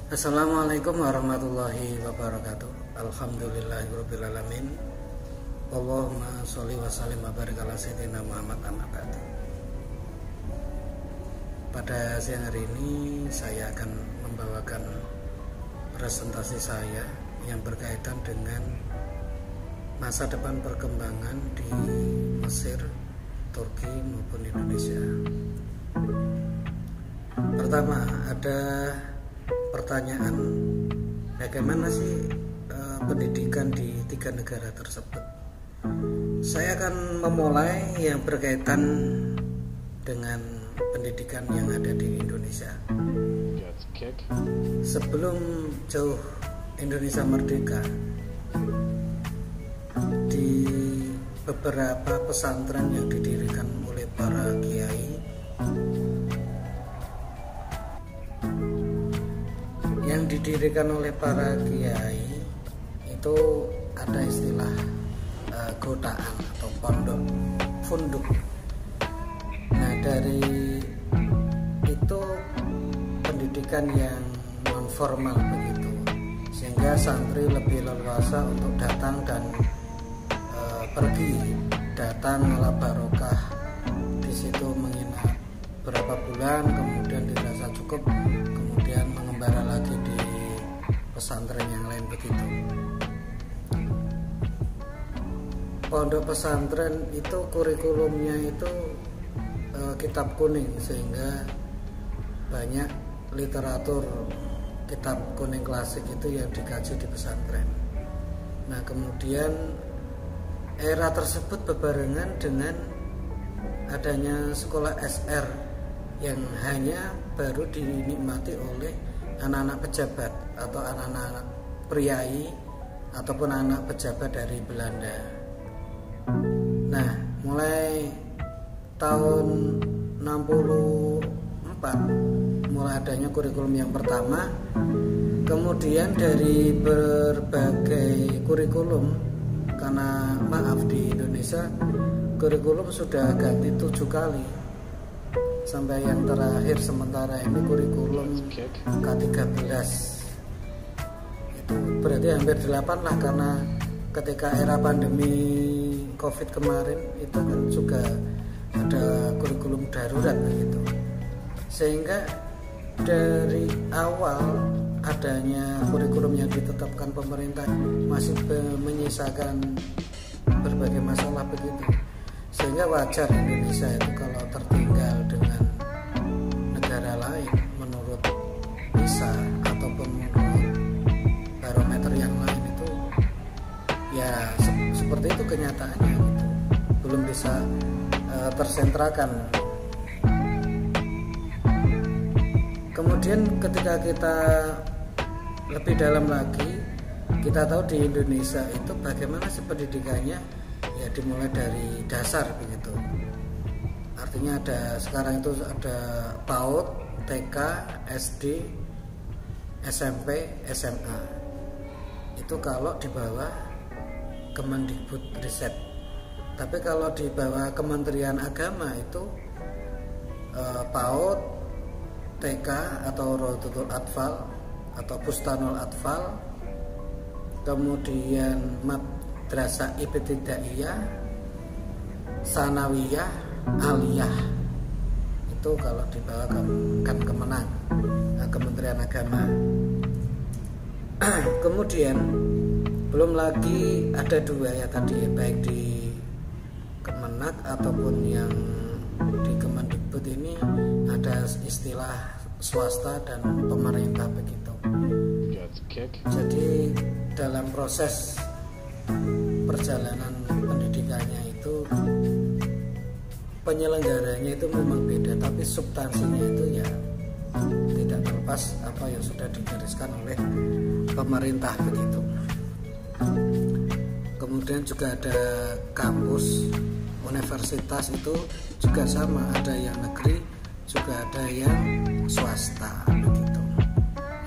Assalamualaikum warahmatullahi wabarakatuh. Alhamdulillahirrabbilalamin. Allahumma sholli wa sallim wa barik ala sayyidina Muhammad amma ba'du. Pada siang hari ini saya akan membawakan presentasi saya yang berkaitan dengan masa depan perkembangan di Mesir, Turki maupun Indonesia. Pertama, ada pertanyaan, bagaimana sih pendidikan di tiga negara tersebut? Saya akan memulai yang berkaitan dengan pendidikan yang ada di Indonesia. Sebelum jauh Indonesia merdeka, di beberapa pesantren yang didirikan oleh para kiai itu ada istilah godaan atau pondok funduk. Nah, dari itu pendidikan yang non formal begitu, sehingga santri lebih leluasa untuk datang dan pergi, datang ala barokah di situ, menginap berapa bulan, kemudian dirasa cukup, kemudian mengembara lagi di pesantren yang lain begitu. Pondok pesantren itu kurikulumnya itu kitab kuning, sehingga banyak literatur kitab kuning klasik itu yang dikaji di pesantren. Nah, kemudian era tersebut berbarengan dengan adanya sekolah SR yang hanya baru dinikmati oleh anak-anak pejabat atau anak-anak priai ataupun anak pejabat dari Belanda. Nah, mulai tahun 64 mulai adanya kurikulum yang pertama. Kemudian dari berbagai kurikulum, karena maaf di Indonesia kurikulum sudah ganti 7 kali, sampai yang terakhir sementara ini kurikulum K13. Itu berarti hampir 8 lah, karena ketika era pandemi COVID kemarin itu kan juga ada kurikulum darurat begitu. Sehingga dari awal adanya kurikulum yang ditetapkan pemerintah masih menyisakan berbagai masalah begitu, sehingga wajar Indonesia itu kalau tertinggal dengan negara lain menurut PISA ataupun menurut barometer yang lain itu, ya seperti itu kenyataannya gitu. Belum bisa tersentrakan. Kemudian ketika kita lebih dalam lagi, kita tahu di Indonesia itu bagaimana sih pendidikannya, ya dimulai dari dasar begitu. Artinya sekarang itu ada PAUD, TK, SD, SMP, SMA. Itu kalau di bawah Kemendikbudristek. Tapi kalau di bawah Kementerian Agama itu PAUD, TK atau Rodotul Atfal atau Bustanul Atfal, kemudian Madrasah Ibtidaiyah, Sanawiyah, Aliyah. Itu kalau di bawah kan Kemenang, Kementerian Agama. Kemudian belum lagi ada 2 ya tadi, baik di Kemenak ataupun yang di Kemendikbud ini ada istilah swasta dan pemerintah begitu. Jadi dalam proses perjalanan pendidikannya itu penyelenggaranya itu memang beda, tapi substansinya itu ya tidak terlepas apa yang sudah digariskan oleh pemerintah begitu. Kemudian juga ada kampus, universitas itu juga sama, ada yang negeri juga ada yang swasta begitu.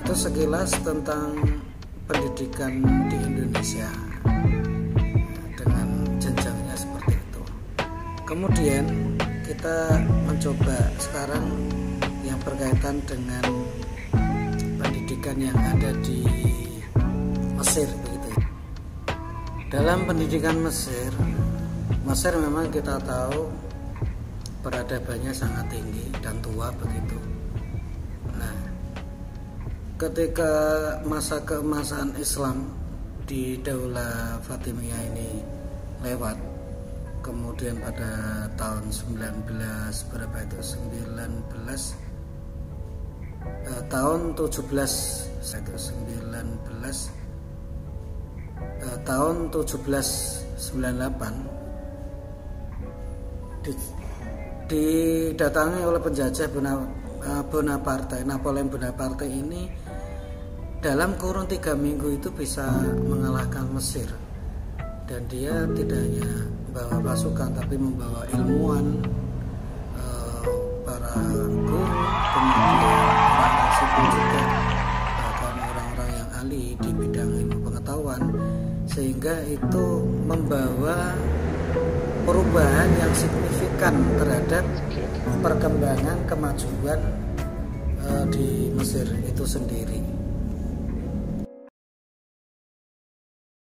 Itu sekilas tentang pendidikan di Indonesia dengan jenjangnya seperti itu. Kemudian kita mencoba sekarang yang berkaitan dengan pendidikan pendidikan yang ada di Mesir begitu. Dalam pendidikan Mesir memang kita tahu peradabannya sangat tinggi dan tua begitu. Nah, ketika masa keemasan Islam di Daulah Fatimiyah ini lewat, kemudian pada tahun 1798 didatangi oleh penjajah Napoleon Bonaparte ini. Dalam kurun 3 minggu itu bisa mengalahkan Mesir, dan dia tidak hanya membawa pasukan tapi membawa ilmuwan, para guru, kemudian orang-orang sipil juga, bahkan orang-orang yang ahli di bidang ilmu pengetahuan, sehingga itu membawa perubahan yang signifikan terhadap perkembangan kemajuan di Mesir itu sendiri.